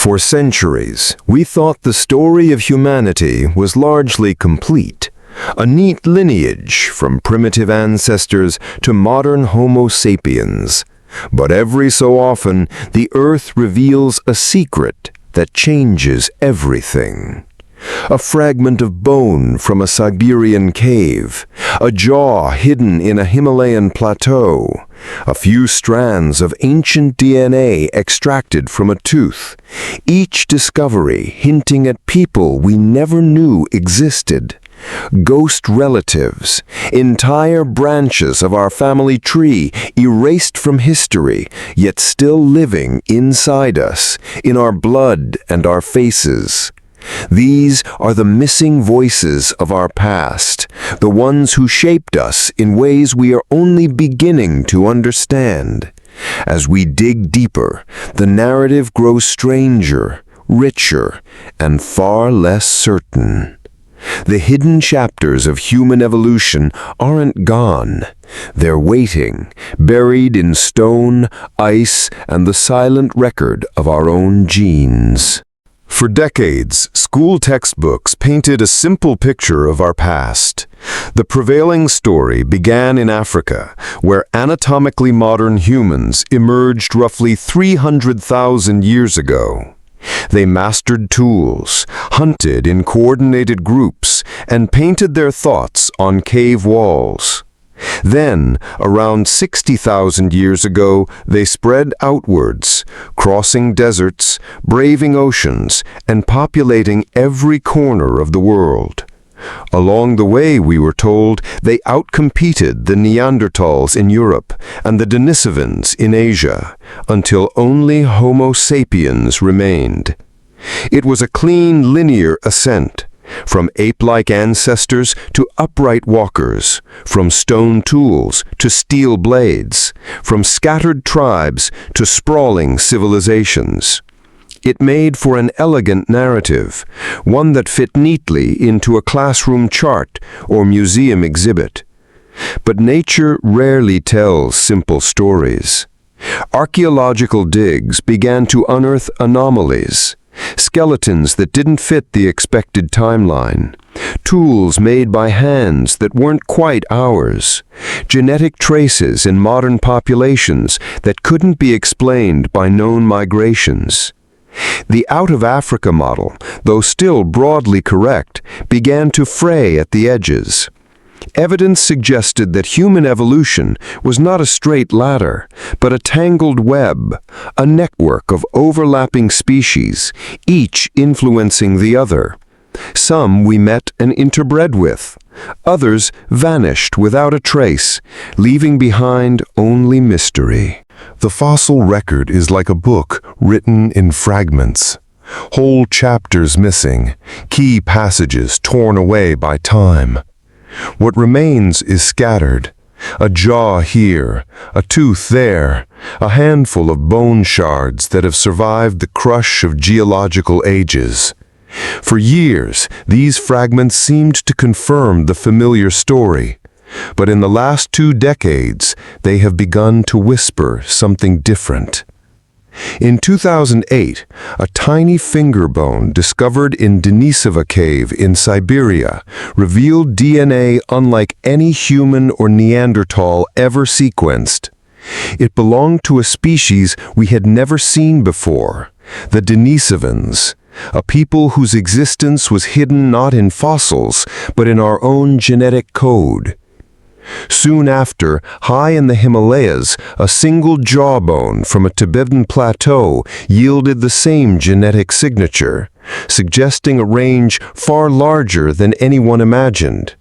For centuries, we thought the story of humanity was largely complete, a neat lineage from primitive ancestors to modern Homo sapiens. But every so often, the Earth reveals a secret that changes everything. A fragment of bone from a Siberian cave, a jaw hidden in a Himalayan plateau, a few strands of ancient DNA extracted from a tooth, each discovery hinting at people we never knew existed. Ghost relatives, entire branches of our family tree erased from history, yet still living inside us, in our blood and our faces. These are the missing voices of our past, the ones who shaped us in ways we are only beginning to understand. As we dig deeper, the narrative grows stranger, richer, and far less certain. The hidden chapters of human evolution aren't gone. They're waiting, buried in stone, ice, and the silent record of our own genes. For decades, school textbooks painted a simple picture of our past. The prevailing story began in Africa, where anatomically modern humans emerged roughly 300,000 years ago. They mastered tools, hunted in coordinated groups, and painted their thoughts on cave walls. Then, around 60,000 years ago, they spread outwards, crossing deserts, braving oceans, and populating every corner of the world. Along the way, we were told, they outcompeted the Neanderthals in Europe and the Denisovans in Asia, until only Homo sapiens remained. It was a clean, linear ascent, from ape-like ancestors to upright walkers, from stone tools to steel blades, from scattered tribes to sprawling civilizations. It made for an elegant narrative, one that fit neatly into a classroom chart or museum exhibit. But nature rarely tells simple stories. Archaeological digs began to unearth anomalies, skeletons that didn't fit the expected timeline, tools made by hands that weren't quite ours, genetic traces in modern populations that couldn't be explained by known migrations. The out-of-Africa model, though still broadly correct, began to fray at the edges. Evidence suggested that human evolution was not a straight ladder, but a tangled web, a network of overlapping species, each influencing the other. Some we met and interbred with, others vanished without a trace, leaving behind only mystery. The fossil record is like a book written in fragments. Whole chapters missing, key passages torn away by time. What remains is scattered. A jaw here, a tooth there, a handful of bone shards that have survived the crush of geological ages. For years, these fragments seemed to confirm the familiar story. But in the last 2 decades, they have begun to whisper something different. In 2008, a tiny finger bone discovered in Denisova cave in Siberia revealed DNA unlike any human or Neanderthal ever sequenced. It belonged to a species we had never seen before, the Denisovans, a people whose existence was hidden not in fossils, but in our own genetic code. Soon after, high in the Himalayas, a single jawbone from a Tibetan plateau yielded the same genetic signature, suggesting a range far larger than anyone imagined.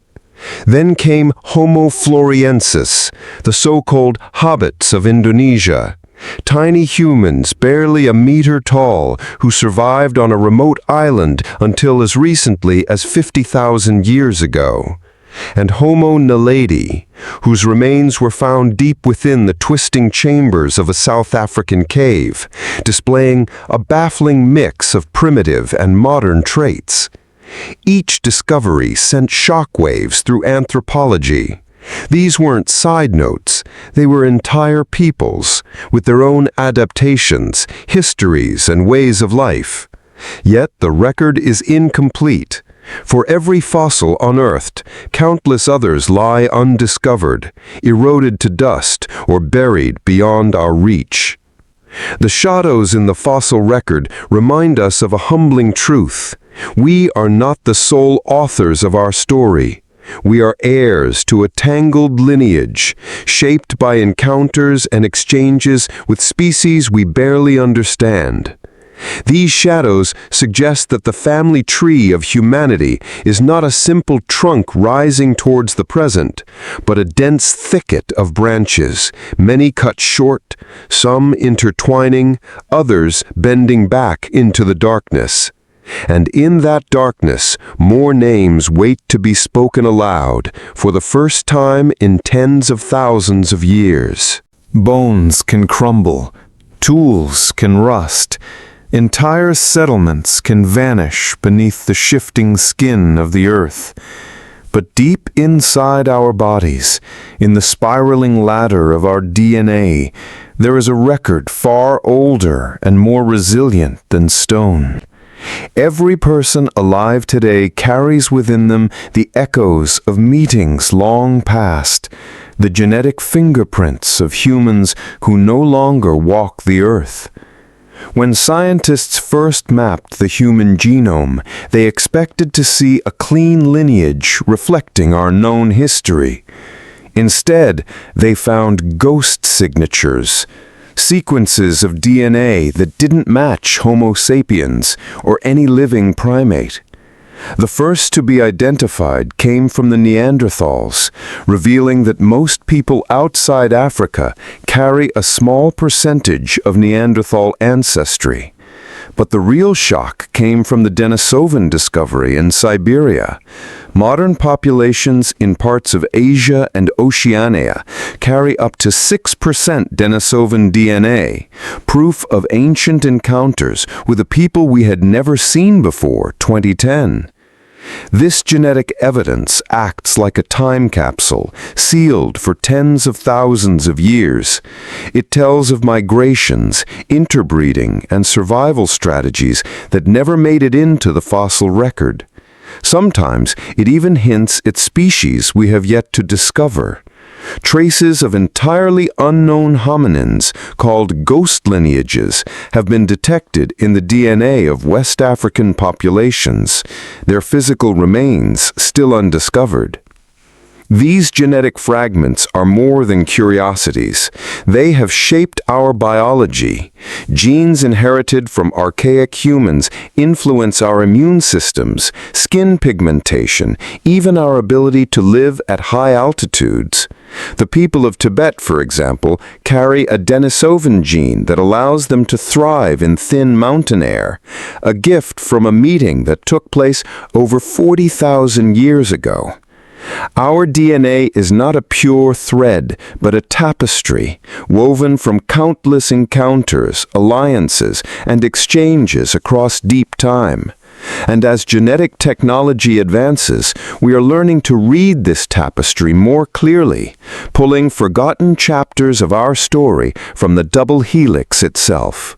Then came Homo floresiensis, the so-called hobbits of Indonesia, tiny humans barely a meter tall who survived on a remote island until as recently as 50,000 years ago. And Homo naledi, whose remains were found deep within the twisting chambers of a South African cave, displaying a baffling mix of primitive and modern traits. Each discovery sent shockwaves through anthropology. These weren't side notes, they were entire peoples, with their own adaptations, histories, and ways of life. Yet the record is incomplete. For every fossil unearthed, countless others lie undiscovered, eroded to dust, or buried beyond our reach. The shadows in the fossil record remind us of a humbling truth. We are not the sole authors of our story. We are heirs to a tangled lineage, shaped by encounters and exchanges with species we barely understand. These shadows suggest that the family tree of humanity is not a simple trunk rising towards the present, but a dense thicket of branches, many cut short, some intertwining, others bending back into the darkness. And in that darkness, more names wait to be spoken aloud for the first time in tens of thousands of years. Bones can crumble, tools can rust, entire settlements can vanish beneath the shifting skin of the earth. But deep inside our bodies, in the spiraling ladder of our DNA, there is a record far older and more resilient than stone. Every person alive today carries within them the echoes of meetings long past, the genetic fingerprints of humans who no longer walk the earth. When scientists first mapped the human genome, they expected to see a clean lineage reflecting our known history. Instead, they found ghost signatures, sequences of DNA that didn't match Homo sapiens or any living primate. The first to be identified came from the Neanderthals, revealing that most people outside Africa carry a small percentage of Neanderthal ancestry. But the real shock came from the Denisovan discovery in Siberia. Modern populations in parts of Asia and Oceania carry up to 6% Denisovan DNA, proof of ancient encounters with a people we had never seen before 2010. This genetic evidence acts like a time capsule, sealed for tens of thousands of years. It tells of migrations, interbreeding, and survival strategies that never made it into the fossil record. Sometimes it even hints at species we have yet to discover. Traces of entirely unknown hominins, called ghost lineages, have been detected in the DNA of West African populations, their physical remains still undiscovered. These genetic fragments are more than curiosities. They have shaped our biology. Genes inherited from archaic humans influence our immune systems, skin pigmentation, even our ability to live at high altitudes. The people of Tibet, for example, carry a Denisovan gene that allows them to thrive in thin mountain air, a gift from a meeting that took place over 40,000 years ago. Our DNA is not a pure thread, but a tapestry, woven from countless encounters, alliances, and exchanges across deep time. And as genetic technology advances, we are learning to read this tapestry more clearly, pulling forgotten chapters of our story from the double helix itself.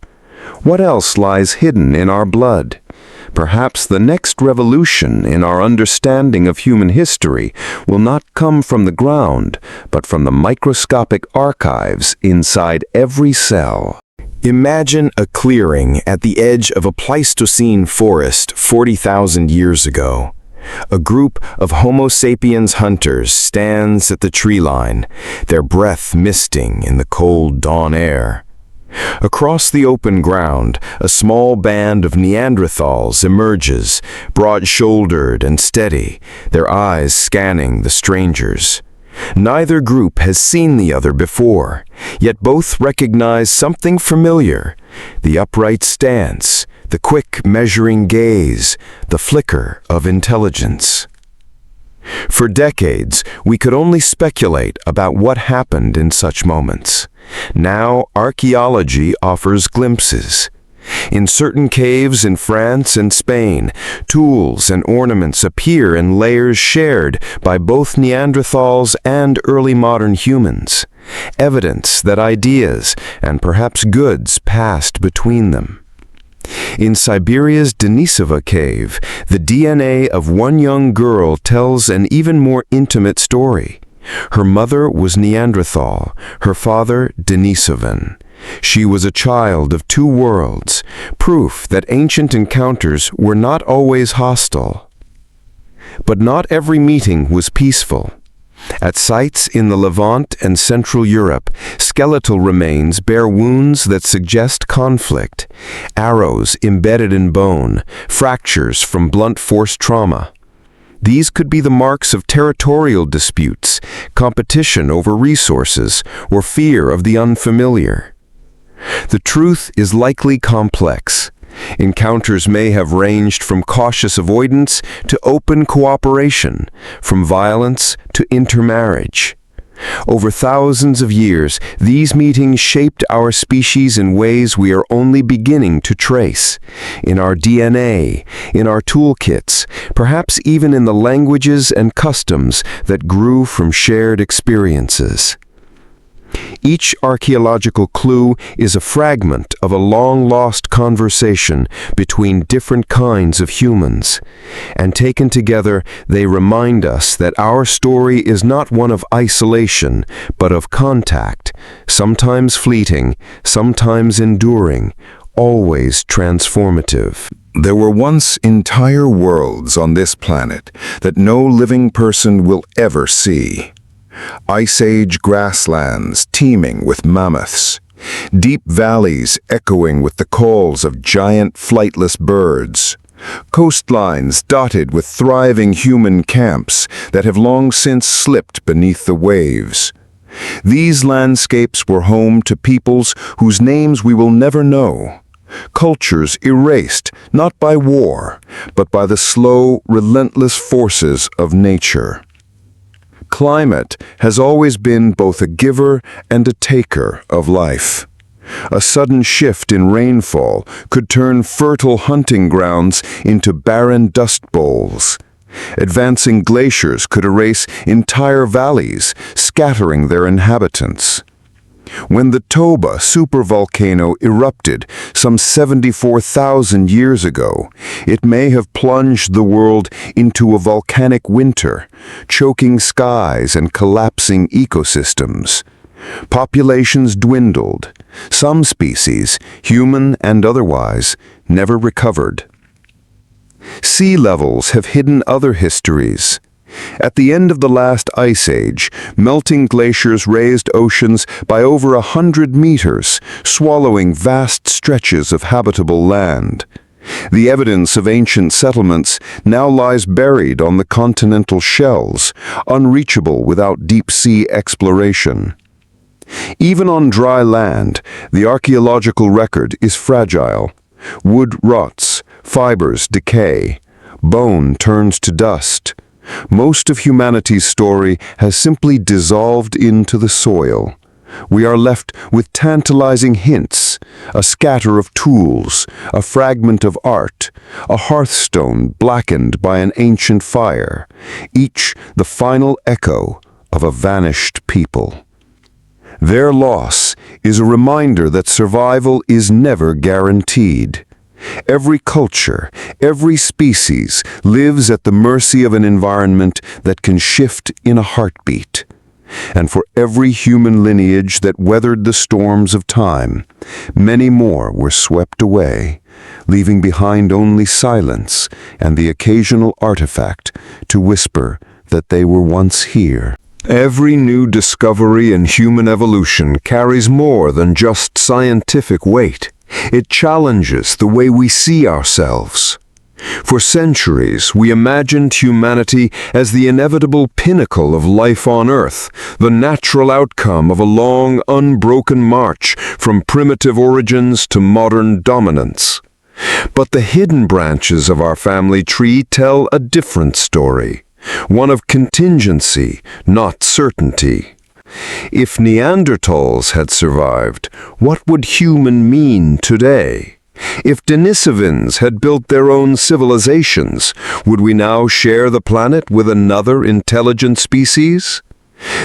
What else lies hidden in our blood? Perhaps the next revolution in our understanding of human history will not come from the ground, but from the microscopic archives inside every cell. Imagine a clearing at the edge of a Pleistocene forest 40,000 years ago. A group of Homo sapiens hunters stands at the tree line, their breath misting in the cold dawn air. Across the open ground, a small band of Neanderthals emerges, broad-shouldered and steady, their eyes scanning the strangers. Neither group has seen the other before, yet both recognize something familiar: the upright stance, the quick measuring gaze, the flicker of intelligence. For decades, we could only speculate about what happened in such moments. Now, archaeology offers glimpses. In certain caves in France and Spain, tools and ornaments appear in layers shared by both Neanderthals and early modern humans, evidence that ideas and perhaps goods passed between them. In Siberia's Denisova cave, the DNA of one young girl tells an even more intimate story. Her mother was Neanderthal, her father Denisovan. She was a child of two worlds, proof that ancient encounters were not always hostile. But not every meeting was peaceful. At sites in the Levant and Central Europe, skeletal remains bear wounds that suggest conflict, arrows embedded in bone, fractures from blunt force trauma. These could be the marks of territorial disputes, competition over resources, or fear of the unfamiliar. The truth is likely complex. Encounters may have ranged from cautious avoidance to open cooperation, from violence to intermarriage. Over thousands of years, these meetings shaped our species in ways we are only beginning to trace. In our DNA, in our toolkits, perhaps even in the languages and customs that grew from shared experiences. Each archaeological clue is a fragment of a long-lost conversation between different kinds of humans, and taken together, they remind us that our story is not one of isolation, but of contact, sometimes fleeting, sometimes enduring, always transformative. There were once entire worlds on this planet that no living person will ever see. Ice Age grasslands teeming with mammoths, deep valleys echoing with the calls of giant flightless birds, coastlines dotted with thriving human camps that have long since slipped beneath the waves. These landscapes were home to peoples whose names we will never know, cultures erased not by war, but by the slow, relentless forces of nature. Climate has always been both a giver and a taker of life. A sudden shift in rainfall could turn fertile hunting grounds into barren dust bowls. Advancing glaciers could erase entire valleys, scattering their inhabitants. When the Toba supervolcano erupted some 74,000 years ago, it may have plunged the world into a volcanic winter, choking skies and collapsing ecosystems. Populations dwindled. Some species, human and otherwise, never recovered. Sea levels have hidden other histories. At the end of the last ice age, melting glaciers raised oceans by over 100 meters, swallowing vast stretches of habitable land. The evidence of ancient settlements now lies buried on the continental shelves, unreachable without deep-sea exploration. Even on dry land, the archaeological record is fragile. Wood rots, fibers decay, bone turns to dust. Most of humanity's story has simply dissolved into the soil. We are left with tantalizing hints, a scatter of tools, a fragment of art, a hearthstone blackened by an ancient fire, each the final echo of a vanished people. Their loss is a reminder that survival is never guaranteed. Every culture, every species lives at the mercy of an environment that can shift in a heartbeat. And for every human lineage that weathered the storms of time, many more were swept away, leaving behind only silence and the occasional artifact to whisper that they were once here. Every new discovery in human evolution carries more than just scientific weight. It challenges the way we see ourselves. For centuries, we imagined humanity as the inevitable pinnacle of life on Earth, the natural outcome of a long, unbroken march from primitive origins to modern dominance. But the hidden branches of our family tree tell a different story, one of contingency, not certainty. If Neanderthals had survived, what would human mean today? If Denisovans had built their own civilizations, would we now share the planet with another intelligent species?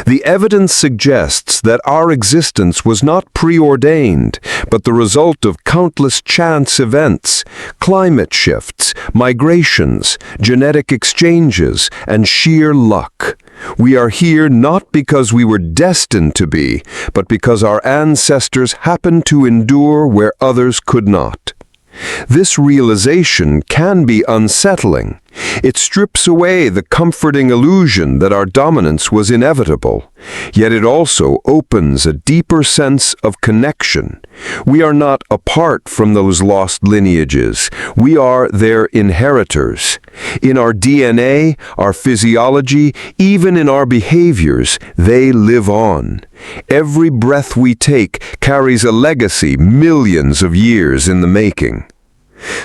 The evidence suggests that our existence was not preordained, but the result of countless chance events, climate shifts, migrations, genetic exchanges, and sheer luck. We are here not because we were destined to be, but because our ancestors happened to endure where others could not. This realization can be unsettling. It strips away the comforting illusion that our dominance was inevitable, yet it also opens a deeper sense of connection. We are not apart from those lost lineages. We are their inheritors. In our DNA, our physiology, even in our behaviors, they live on. Every breath we take carries a legacy millions of years in the making.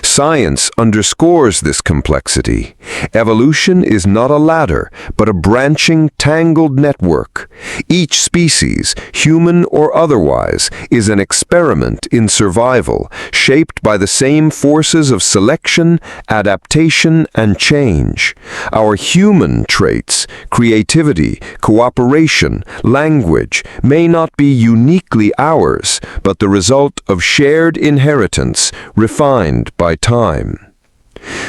Science underscores this complexity. Evolution is not a ladder, but a branching, tangled network. Each species, human or otherwise, is an experiment in survival, shaped by the same forces of selection, adaptation, and change. Our human traits, creativity, cooperation, language, may not be uniquely ours, but the result of shared inheritance, refined by time.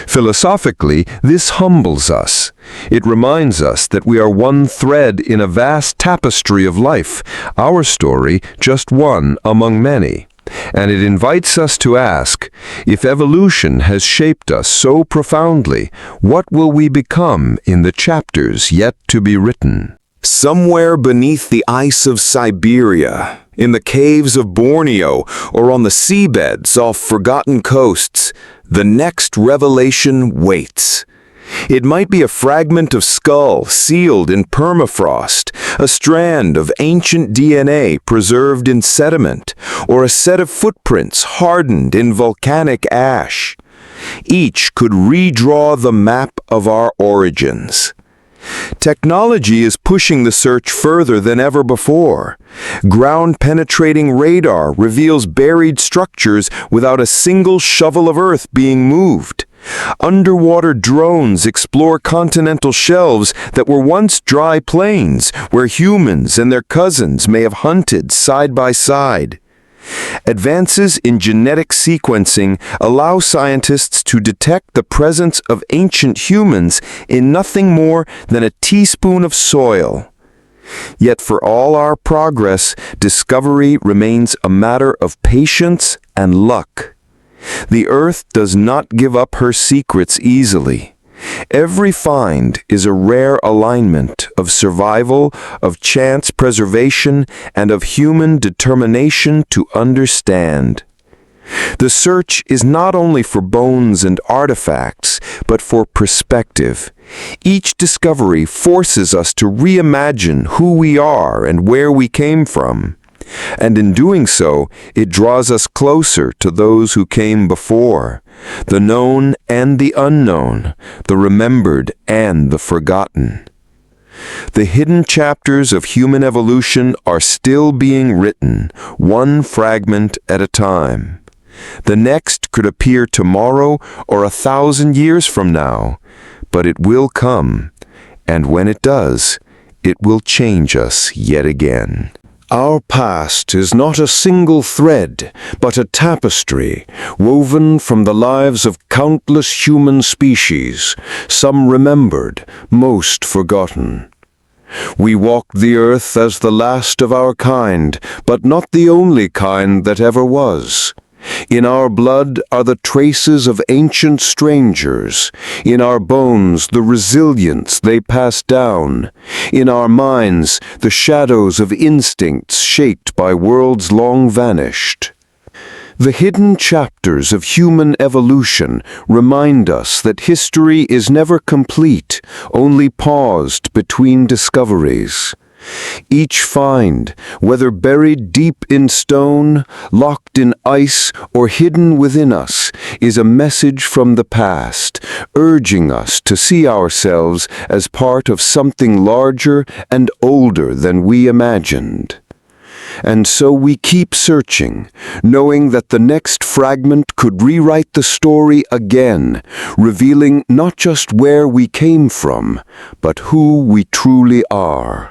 Philosophically, this humbles us. It reminds us that we are one thread in a vast tapestry of life, our story just one among many. And it invites us to ask, if evolution has shaped us so profoundly, what will we become in the chapters yet to be written? Somewhere beneath the ice of Siberia, in the caves of Borneo, or on the seabeds off forgotten coasts, the next revelation waits. It might be a fragment of skull sealed in permafrost, a strand of ancient DNA preserved in sediment, or a set of footprints hardened in volcanic ash. Each could redraw the map of our origins. Technology is pushing the search further than ever before. Ground-penetrating radar reveals buried structures without a single shovel of earth being moved. Underwater drones explore continental shelves that were once dry plains, where humans and their cousins may have hunted side by side. Advances in genetic sequencing allow scientists to detect the presence of ancient humans in nothing more than a teaspoon of soil. Yet for all our progress, discovery remains a matter of patience and luck. The Earth does not give up her secrets easily. Every find is a rare alignment of survival, of chance preservation, and of human determination to understand. The search is not only for bones and artifacts, but for perspective. Each discovery forces us to reimagine who we are and where we came from. And in doing so, it draws us closer to those who came before, the known and the unknown, the remembered and the forgotten. The hidden chapters of human evolution are still being written, one fragment at a time. The next could appear tomorrow or 1,000 years from now, but it will come, and when it does, it will change us yet again. Our past is not a single thread, but a tapestry woven from the lives of countless human species, some remembered, most forgotten. We walk the earth as the last of our kind, but not the only kind that ever was. In our blood are the traces of ancient strangers. In our bones, the resilience they passed down. In our minds, the shadows of instincts shaped by worlds long vanished. The hidden chapters of human evolution remind us that history is never complete, only paused between discoveries. Each find, whether buried deep in stone, locked in ice, or hidden within us, is a message from the past, urging us to see ourselves as part of something larger and older than we imagined. And so we keep searching, knowing that the next fragment could rewrite the story again, revealing not just where we came from, but who we truly are.